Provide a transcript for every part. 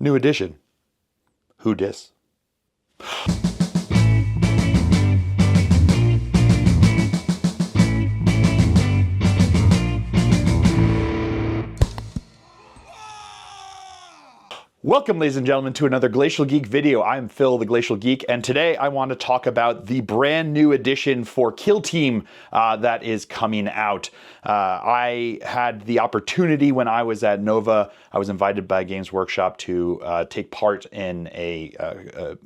New edition. Who dis? Welcome, ladies and gentlemen, to another Glacial Geek video. I'm Phil, the Glacial Geek, and today I want to talk about the brand new edition for Kill Team that is coming out. I had the opportunity when I was at Nova. I was invited by Games Workshop to take part in a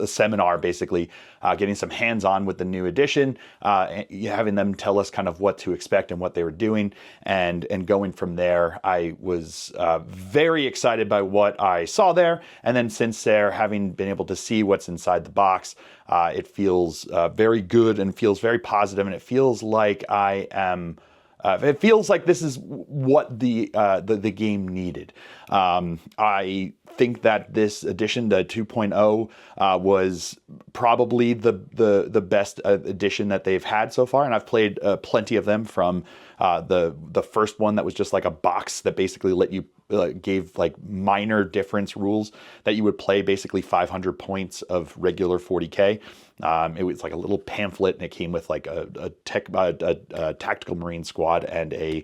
seminar, basically getting some hands-on with the new edition, having them tell us kind of what to expect and what they were doing, and going from there. I was very excited by what I saw there, and then since there, having been able to see what's inside the box, it feels very good and feels very positive, and it feels like I am. It feels like this is what the game needed. I think that this edition, the 2.0, was probably the best edition that they've had so far, and I've played plenty of them from the first one that was just like a box that basically let you gave like minor difference rules that you would play basically 500 points of regular 40k. It was like a little pamphlet, and it came with like a tactical marine squad and a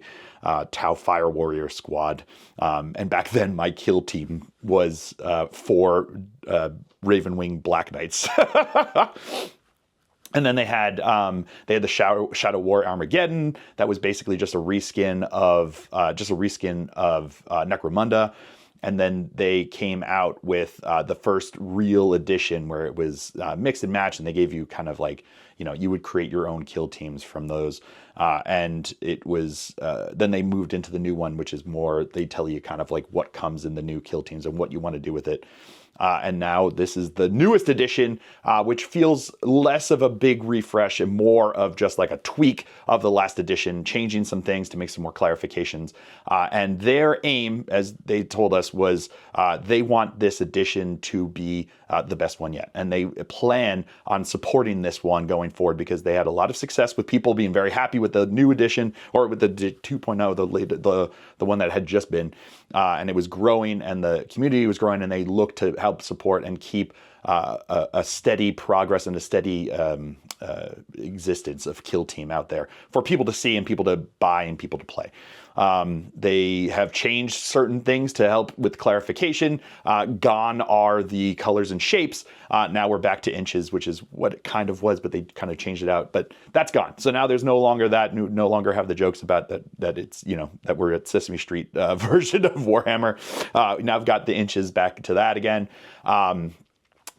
Tau Fire Warrior squad. And back then, my kill team was 4 Ravenwing Black Knights. And then they had the Shadow War Armageddon. That was basically just a reskin of Necromunda. And then they came out with the first real edition where it was mix and match, and they gave you kind of like, you would create your own kill teams from those. And it was, then they moved into the new one, which is more, they tell you kind of like what comes in the new kill teams and what you want to do with it. And now this is the newest edition, which feels less of a big refresh and more of just like a tweak of the last edition, changing some things to make some more clarifications. And their aim, as they told us, was they want this edition to be the best one yet. And they plan on supporting this one going forward because they had a lot of success with people being very happy with the new edition, or with the 2.0, the one that had just been. And it was growing, and the community was growing, and they looked to help support and keep a steady progress and a steady existence of Kill Team out there for people to see and people to buy and people to play. They have changed certain things to help with clarification. Gone are the colors and shapes. Now we're back to inches, which is what it kind of was, but they kind of changed it out. But that's gone. So now there's no longer that. No longer have the jokes about that it's, that we're at Sesame Street version of Warhammer. Now I've got the inches back to that again.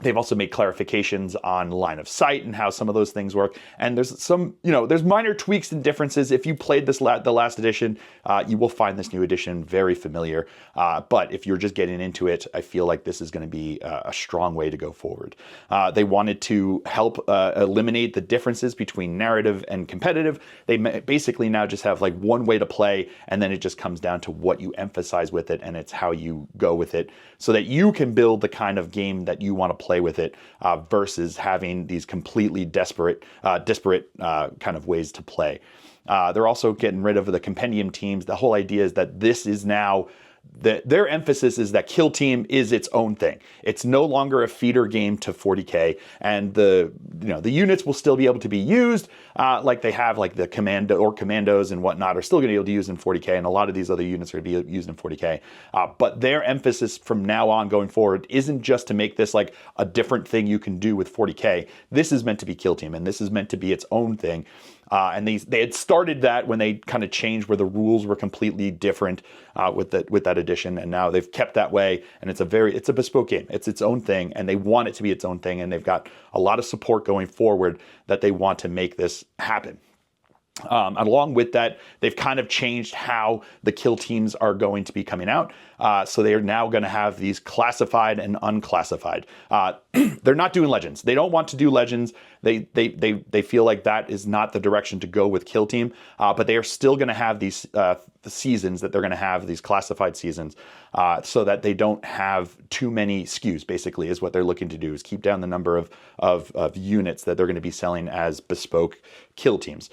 They've also made clarifications on line of sight and how some of those things work. And there's some, there's minor tweaks and differences. If you played the last edition, you will find this new edition very familiar. But if you're just getting into it, I feel like this is going to be a strong way to go forward. They wanted to help eliminate the differences between narrative and competitive. They basically now just have like one way to play, and then it just comes down to what you emphasize with it, and it's how you go with it so that you can build the kind of game that you want to play with it, versus having these completely disparate kind of ways to play. They're also getting rid of the compendium teams. The whole idea is that this is now, their emphasis is that Kill Team is its own thing. It's no longer a feeder game to 40k, and the units will still be able to be used like they have, like the commandos and whatnot are still going to be able to use in 40k, and a lot of these other units are going to be used in 40k. But their emphasis from now on going forward isn't just to make this like a different thing you can do with 40k. This is meant to be Kill Team, and this is meant to be its own thing. And they had started that when they kind of changed where the rules were completely different with that edition, and now they've kept that way, and it's a bespoke game. It's its own thing, and they want it to be its own thing, and they've got a lot of support going forward that they want to make this happen. Along with that, they've kind of changed how the kill teams are going to be coming out. So they are now going to have these classified and unclassified. They're not doing legends. They don't want to do legends. They feel like that is not the direction to go with Kill Team, but they are still going to have these the seasons that they're going to have, these classified seasons, so that they don't have too many SKUs, basically, is what they're looking to do, is keep down the number of units that they're going to be selling as bespoke kill teams.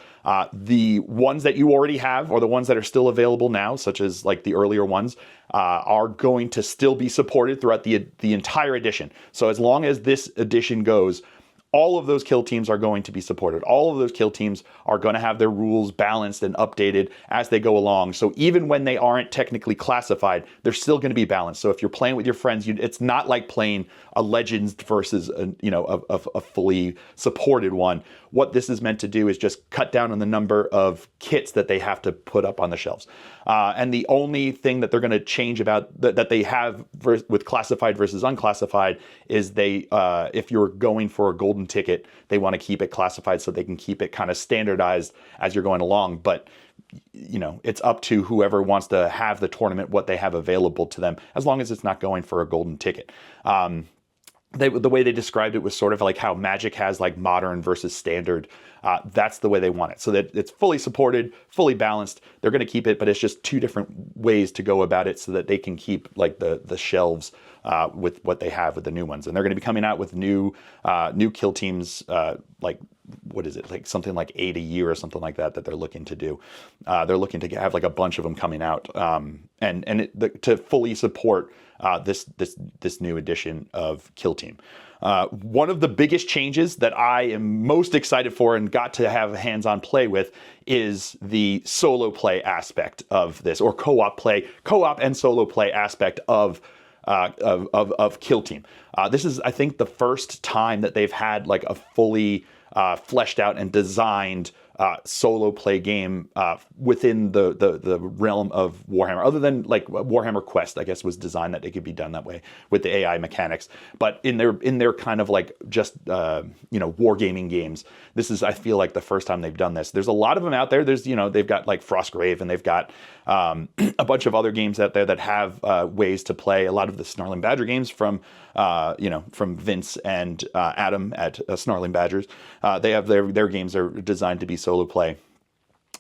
The ones that you already have, or the ones that are still available now, such as like the earlier ones, are going to still be supported throughout the entire edition. So as long as this edition goes, all of those kill teams are going to be supported. All of those kill teams are going to have their rules balanced and updated as they go along. So even when they aren't technically classified, they're still going to be balanced. So if you're playing with your friends, it's not like playing a Legends versus a fully supported one. What this is meant to do is just cut down on the number of kits that they have to put up on the shelves. And the only thing that they're going to change about that they have with classified versus unclassified is if you're going for a golden ticket, they want to keep it classified so they can keep it kind of standardized as you're going along. But it's up to whoever wants to have the tournament what they have available to them, as long as it's not going for a golden ticket. The way they described it was sort of like how Magic has like modern versus standard. That's the way they want it, so that it's fully supported, fully balanced. They're going to keep it, but it's just two different ways to go about it so that they can keep like the shelves with what they have with the new ones. And they're going to be coming out with new kill teams, like, what is it, like something like 8 a year or something like that they're looking to do. They're looking to have like a bunch of them coming out, to fully support this new edition of Kill Team. One of the biggest changes that I am most excited for and got to have hands-on play with is the solo play aspect of this, or co-op and solo play aspect of Kill Team. This is, I think, the first time that they've had like a fully fleshed out and designed solo play game within the realm of Warhammer, other than like Warhammer Quest, I guess, was designed that it could be done that way with the AI mechanics. But in their kind of like just wargaming games, this is, I feel like, the first time they've done this. There's a lot of them out there. There's they've got like Frostgrave, and they've got a bunch of other games out there that have ways to play. A lot of the Snarling Badger games from Vince and Adam at Snarling Badgers, they have their games are designed to be solo play.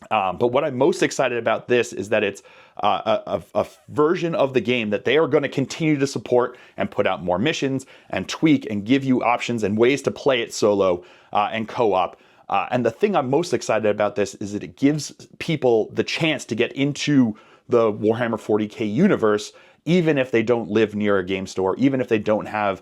But what I'm most excited about this is that it's a version of the game that they are going to continue to support and put out more missions and tweak and give you options and ways to play it solo and co-op. And the thing I'm most excited about this is that it gives people the chance to get into the Warhammer 40K universe, even if they don't live near a game store, even if they don't have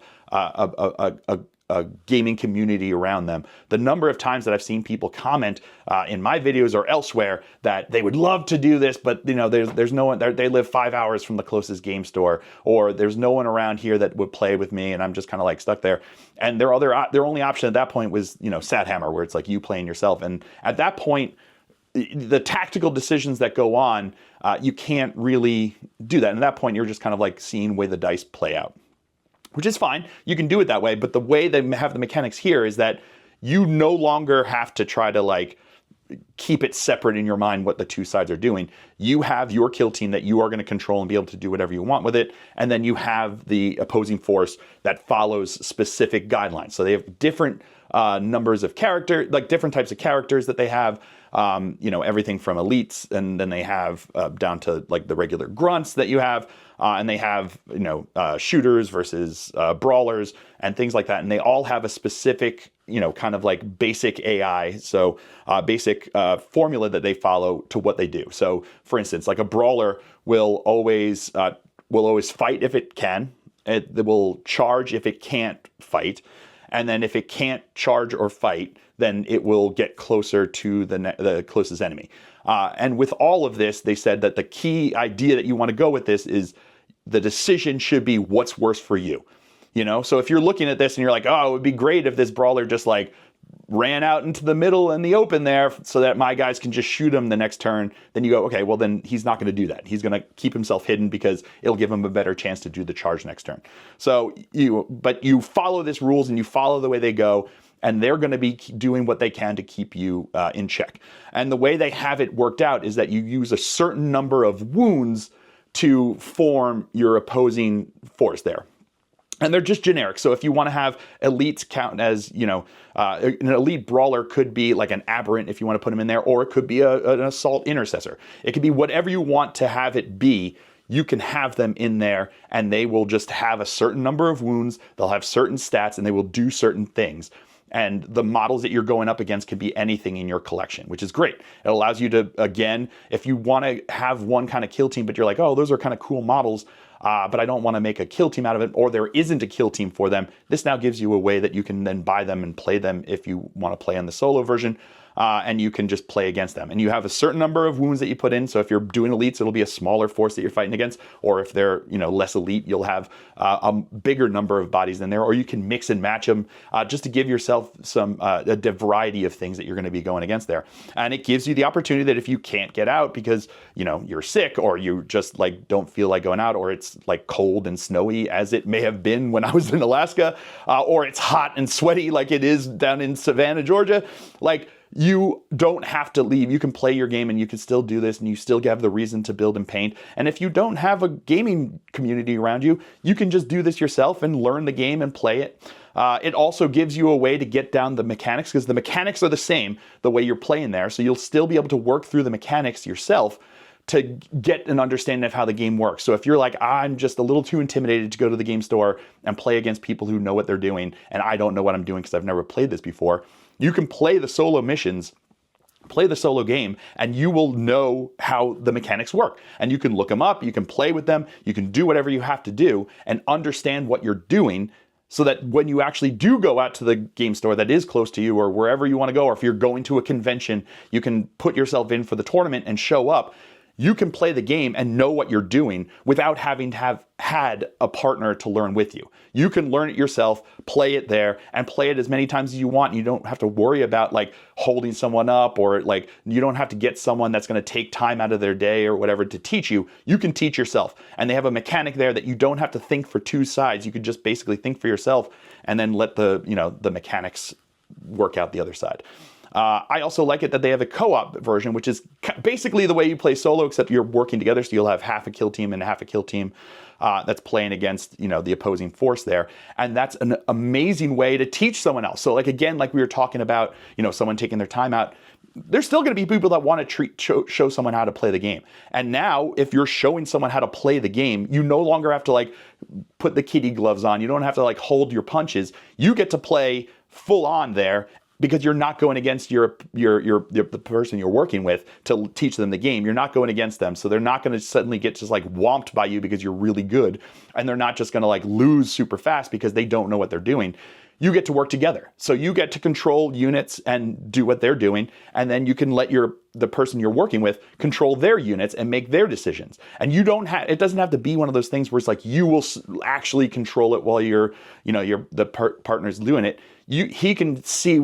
a gaming community around them. The number of times that I've seen people comment in my videos or elsewhere that they would love to do this, but there's no one. They live 5 hours from the closest game store, or there's no one around here that would play with me, and I'm just kind of like stuck there. And their only option at that point was Sathammer, where it's like you playing yourself. And at that point, the tactical decisions that go on, you can't really do that. And at that point, you're just kind of like seeing where the dice play out, which is fine. You can do it that way. But the way they have the mechanics here is that you no longer have to try to like keep it separate in your mind what the two sides are doing. You have your kill team that you are going to control and be able to do whatever you want with it. And then you have the opposing force that follows specific guidelines. So they have different numbers of character, like different types of characters that they have. Everything from elites, and then they have down to like the regular grunts that you have, and they have shooters versus brawlers and things like that, and they all have a specific kind of like basic AI, so basic formula that they follow to what they do. So for instance, like a brawler will always fight if it can. It will charge if it can't fight. And then if it can't charge or fight, then it will get closer to the closest enemy. And with all of this, they said that the key idea that you want to go with this is the decision should be what's worse for you. So if you're looking at this and you're like, oh, it would be great if this brawler just like ran out into the middle in the open there so that my guys can just shoot him the next turn, then you go, okay, well then he's not going to do that. He's going to keep himself hidden because it'll give him a better chance to do the charge next turn. So you follow this rules and you follow the way they go, and they're going to be doing what they can to keep you in check. And the way they have it worked out is that you use a certain number of wounds to form your opposing force there. And they're just generic. So if you want to have elites count as, an elite brawler could be like an aberrant if you want to put him in there, or it could be an assault intercessor. It could be whatever you want to have it be. You can have them in there, and they will just have a certain number of wounds. They'll have certain stats, and they will do certain things. And the models that you're going up against can be anything in your collection, which is great. It allows you to, again, if you want to have one kind of kill team, but you're like, oh, those are kind of cool models, but I don't want to make a kill team out of it, or there isn't a kill team for them. This now gives you a way that you can then buy them and play them if you want to play on the solo version. And you can just play against them. And you have a certain number of wounds that you put in. So if you're doing elites, it'll be a smaller force that you're fighting against. Or if they're less elite, you'll have a bigger number of bodies in there. Or you can mix and match them just to give yourself some a variety of things that you're going to be going against there. And it gives you the opportunity that if you can't get out because you're sick, or you just like don't feel like going out, or it's like cold and snowy as it may have been when I was in Alaska, or it's hot and sweaty like it is down in Savannah, Georgia, you don't have to leave. You can play your game and you can still do this, and you still have the reason to build and paint. And if you don't have a gaming community around you, you can just do this yourself and learn the game and play it. It also gives you a way to get down the mechanics, because the mechanics are the same the way you're playing there. So you'll still be able to work through the mechanics yourself to get an understanding of how the game works. So if you're like, I'm just a little too intimidated to go to the game store and play against people who know what they're doing, and I don't know what I'm doing because I've never played this before, you can play the solo missions, play the solo game, and you will know how the mechanics work. And you can look them up, you can play with them, you can do whatever you have to do and understand what you're doing, so that when you actually do go out to the game store that is close to you, or wherever you want to go, or if you're going to a convention, you can put yourself in for the tournament and show up. You can play the game and know what you're doing without having to have had a partner to learn with you. You can learn it yourself, play it there, and play it as many times as you want. You don't have to worry about like holding someone up, or like you don't have to get someone that's going to take time out of their day or whatever to teach you. You can teach yourself. And they have a mechanic there that you don't have to think for two sides. You could just basically think for yourself and then let the mechanics work out the other side. I also like it that they have a co-op version, which is basically the way you play solo, except you're working together. So you'll have half a kill team and half a kill team that's playing against, the opposing force there. And that's an amazing way to teach someone else. So like we were talking about, someone taking their time out. There's still going to be people that want to show someone how to play the game. And now if you're showing someone how to play the game, you no longer have to like put the kitty gloves on. You don't have to like hold your punches. You get to play full on there, because you're not going against the person you're working with to teach them the game. You're not going against them. So they're not going to suddenly get just like whomped by you because you're really good. And they're not just going to like lose super fast because they don't know what they're doing. You get to work together. So you get to control units and do what they're doing. And then you can let the person you're working with control their units and make their decisions. And it doesn't have to be one of those things where it's like you will actually control it while the partner's doing it. They can see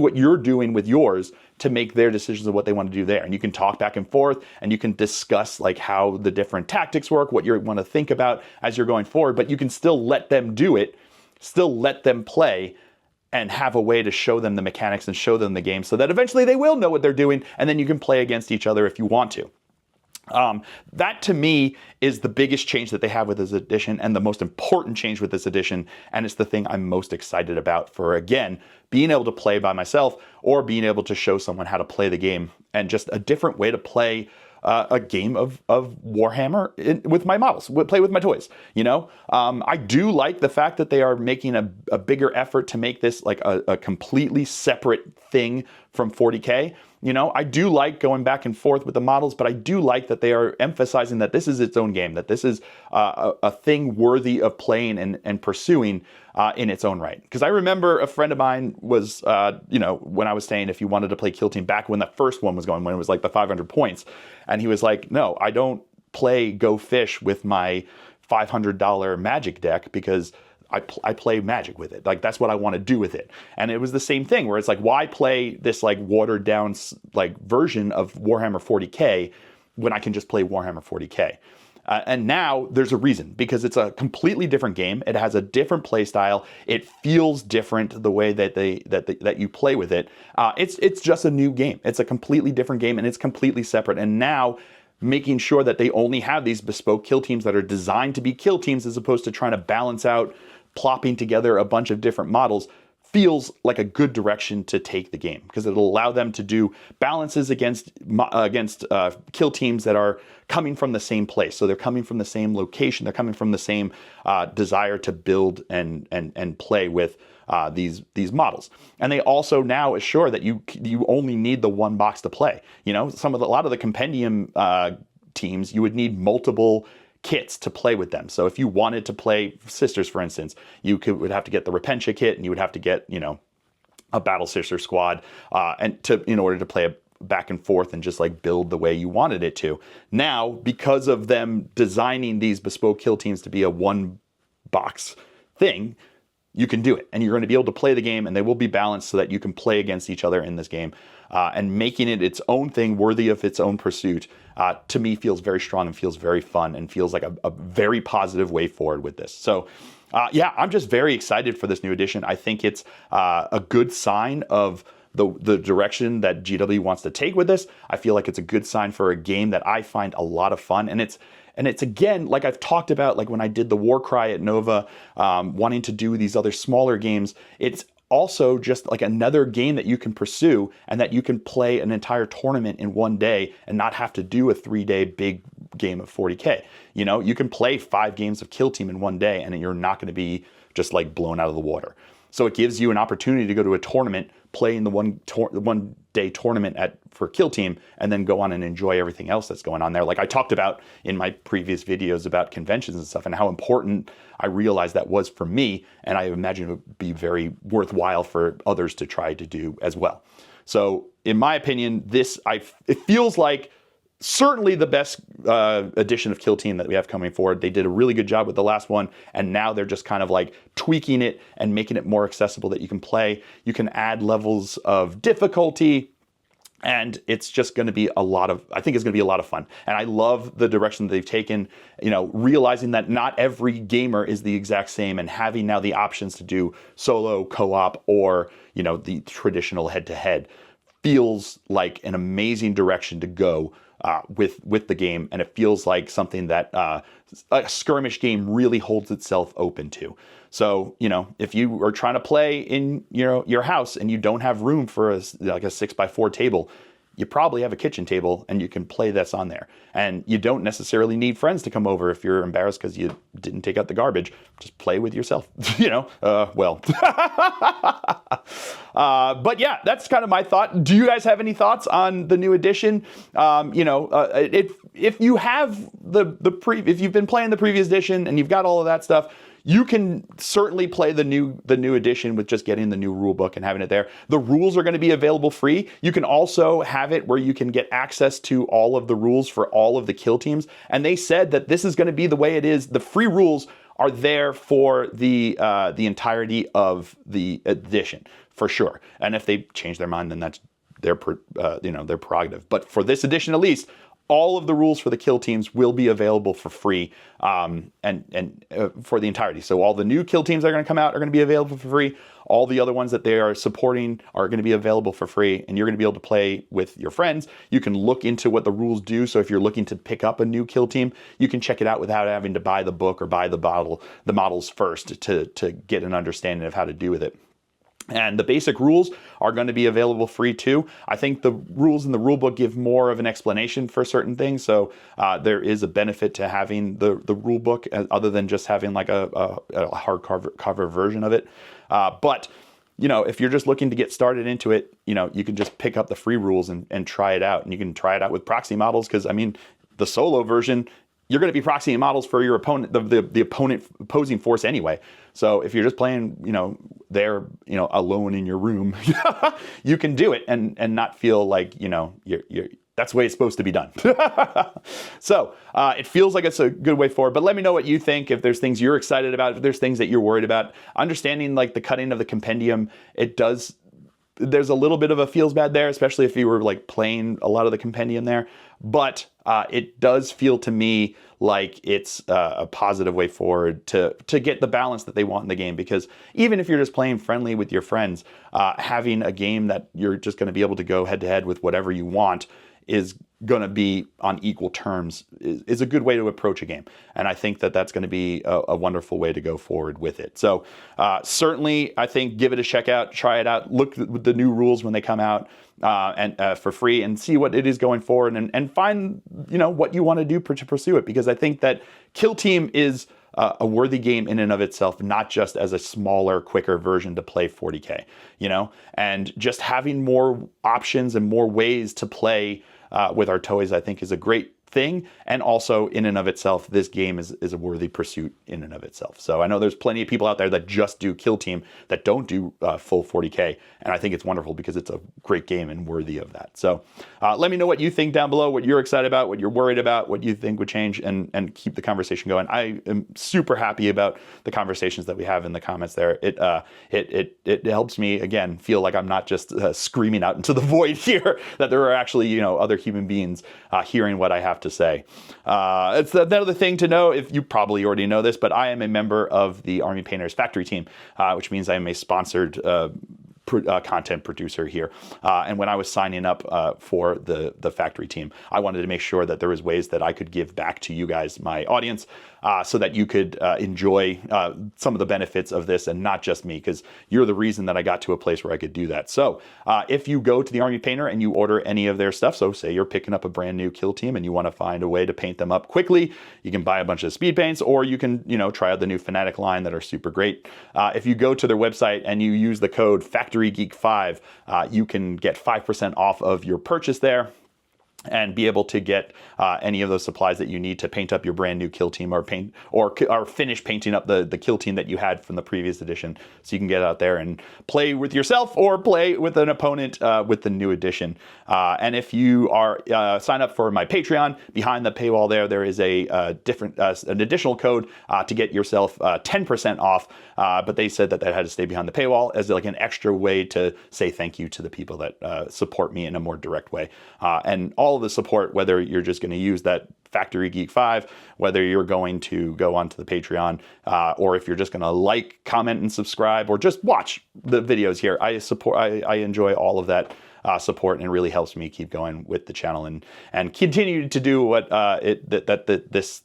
what you're doing with yours to make their decisions of what they want to do there. And you can talk back and forth, and you can discuss like how the different tactics work, what you want to think about as you're going forward, but you can still let them do it, still let them play, and have a way to show them the mechanics and show them the game so that eventually they will know what they're doing, and then you can play against each other if you want to. That to me is the biggest change that they have with this edition, and the most important change with this edition, and it's the thing I'm most excited about for, again, being able to play by myself or being able to show someone how to play the game, and just a different way to play a game of Warhammer with my models, play with my toys. I do like the fact that they are making a bigger effort to make this like a completely separate thing from 40K. I do like going back and forth with the models, but I do like that they are emphasizing that this is its own game, that this is a thing worthy of playing and pursuing in its own right. Because I remember a friend of mine was, when I was saying if you wanted to play Kill Team back when the first one was going, when it was like the 500 points, and he was like, no, I don't play Go Fish with my $500 Magic deck because I play Magic with it. Like, that's what I want to do with it. And it was the same thing where it's like, why play this like watered down like version of Warhammer 40K when I can just play Warhammer 40K? And now there's a reason, because it's a completely different game. It has a different play style. It feels different the way that you play with it. It's just a new game. It's a completely different game, and it's completely separate. And now making sure that they only have these bespoke kill teams that are designed to be kill teams, as opposed to trying to balance out plopping together a bunch of different models feels like a good direction to take the game, because it'll allow them to do balances against kill teams that are coming from the same place. So they're coming from the same location. They're coming from the same desire to build and play with these models. And they also now assure that you only need the one box to play. You know, a lot of the compendium teams, you would need multiple kits to play with them. So if you wanted to play Sisters, for instance, would have to get the Repentia kit, and you would have to get, you know, a Battle Sister squad in order to play a back and forth and just like build the way you wanted it to. Now, because of them designing these bespoke kill teams to be a one box thing, you can do it, and you're going to be able to play the game, and they will be balanced so that you can play against each other in this game, and making it its own thing, worthy of its own pursuit, to me feels very strong and feels very fun and feels like a very positive way forward with this. So yeah, I'm just very excited for this new edition. I think it's a good sign of the direction that GW wants to take with this. I feel like it's a good sign for a game that I find a lot of fun, and it's again, like I've talked about, like when I did the Warcry at Nova, wanting to do these other smaller games, it's also just like another game that you can pursue and that you can play an entire tournament in one day and not have to do a 3-day big game of 40K. You know, you can play 5 games of Kill Team in one day, and you're not going to be just like blown out of the water. So it gives you an opportunity to go to a tournament, play in the one day tournament for Kill Team, and then go on and enjoy everything else that's going on there. Like I talked about in my previous videos about conventions and stuff, and how important I realized that was for me, and I imagine it would be very worthwhile for others to try to do as well. So in my opinion, it feels like certainly the best edition of Kill Team that we have coming forward. They did a really good job with the last one, and now they're just kind of like tweaking it and making it more accessible that you can play. You can add levels of difficulty, and it's just going to be I think it's going to be a lot of fun. And I love the direction that they've taken, you know, realizing that not every gamer is the exact same, and having now the options to do solo, co-op, or, you know, the traditional head-to-head feels like an amazing direction to go with the game, and it feels like something that a skirmish game really holds itself open to. So, you know, if you are trying to play in, you know, your house and you don't have room for a 6x4 table, you probably have a kitchen table and you can play this on there. And you don't necessarily need friends to come over if you're embarrassed because you didn't take out the garbage. Just play with yourself, you know, well. But yeah, that's kind of my thought. Do you guys have any thoughts on the new edition? You know, if you have if you've been playing the previous edition and you've got all of that stuff, you can certainly play the new edition with just getting the new rule book and having it there. The rules are going to be available free. You can also have it where you can get access to all of the rules for all of the kill teams. And they said that this is going to be the way it is. The free rules are there for the entirety of the edition, for sure. And if they change their mind, then that's their prerogative. But for this edition, at least, all of the rules for the kill teams will be available for free, and for the entirety. So all the new kill teams that are going to come out are going to be available for free. All the other ones that they are supporting are going to be available for free, and you're going to be able to play with your friends. You can look into what the rules do. So if you're looking to pick up a new kill team, you can check it out without having to buy the book or buy the models first to get an understanding of how to do with it. And the basic rules are going to be available free too. I think the rules in the rulebook give more of an explanation for certain things. So there is a benefit to having the rulebook other than just having like a hardcover version of it. But, you know, if you're just looking to get started into it, you know, you can just pick up the free rules and try it out. And you can try it out with proxy models because, I mean, the solo version, you're going to be proxying models for your opponent, the opposing force anyway. So if you're just playing, you know, there, you know, alone in your room, you can do it and not feel like, you know, that's the way it's supposed to be done. So it feels like it's a good way forward. But let me know what you think. If there's things you're excited about, if there's things that you're worried about, understanding like the cutting of the compendium, there's a little bit of a feels bad there, especially if you were like playing a lot of the compendium there. But it does feel to me like it's a positive way forward to get the balance that they want in the game. Because even if you're just playing friendly with your friends, having a game that you're just going to be able to go head to head with whatever you want is going to be on equal terms is a good way to approach a game. And I think that that's going to be a wonderful way to go forward with it. So certainly, I think give it a check out, try it out, look at the new rules when they come out and for free, and see what it is going forward, and find what you want to do to pursue it. Because I think that Kill Team is a worthy game in and of itself, not just as a smaller, quicker version to play 40K, and just having more options and more ways to play with our toys, I think, is a great thing. And also, in and of itself, this game is a worthy pursuit in and of itself. So I know there's plenty of people out there that just do Kill Team, that don't do full 40K, and I think it's wonderful because it's a great game and worthy of that. So let me know what you think down below, what you're excited about, what you're worried about, what you think would change, and keep the conversation going. I am super happy about the conversations that we have in the comments there. It helps me, again, feel like I'm not just screaming out into the void here, that there are actually other human beings hearing what I have to say. It's another thing to know, if you probably already know this, but I am a member of the Army Painters factory team, which means I am a sponsored content producer here. And when I was signing up for the factory team, I wanted to make sure that there was ways that I could give back to you guys, my audience, so that you could enjoy some of the benefits of this, and not just me, because you're the reason that I got to a place where I could do that. So if you go to the Army Painter and you order any of their stuff, so say you're picking up a brand new Kill Team and you want to find a way to paint them up quickly, you can buy a bunch of speed paints, or you can try out the new Fanatic line that are super great. If you go to their website and you use the code FactoryGeek5, you can get 5% off of your purchase there, and be able to get any of those supplies that you need to paint up your brand new Kill Team, or finish painting up the Kill Team that you had from the previous edition, so you can get out there and play with yourself or play with an opponent with the new edition. And if you are sign up for my Patreon, behind the paywall there is a different an additional code to get yourself 10% off. But they said that had to stay behind the paywall as like an extra way to say thank you to the people that support me in a more direct way. And all of the support, whether you're just going to use that Factory Geek 5, whether you're going to go onto the Patreon, or if you're just going to like, comment, and subscribe, or just watch the videos here, I enjoy all of that support, and it really helps me keep going with the channel and continue to do what this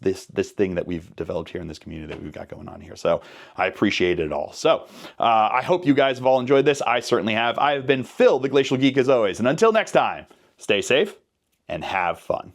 thing that we've developed here in this community that we've got going on here. So I appreciate it all. So I hope you guys have all enjoyed this. I certainly have. I have been Phil, the Glacial Geek, as always. And until next time, stay safe and have fun.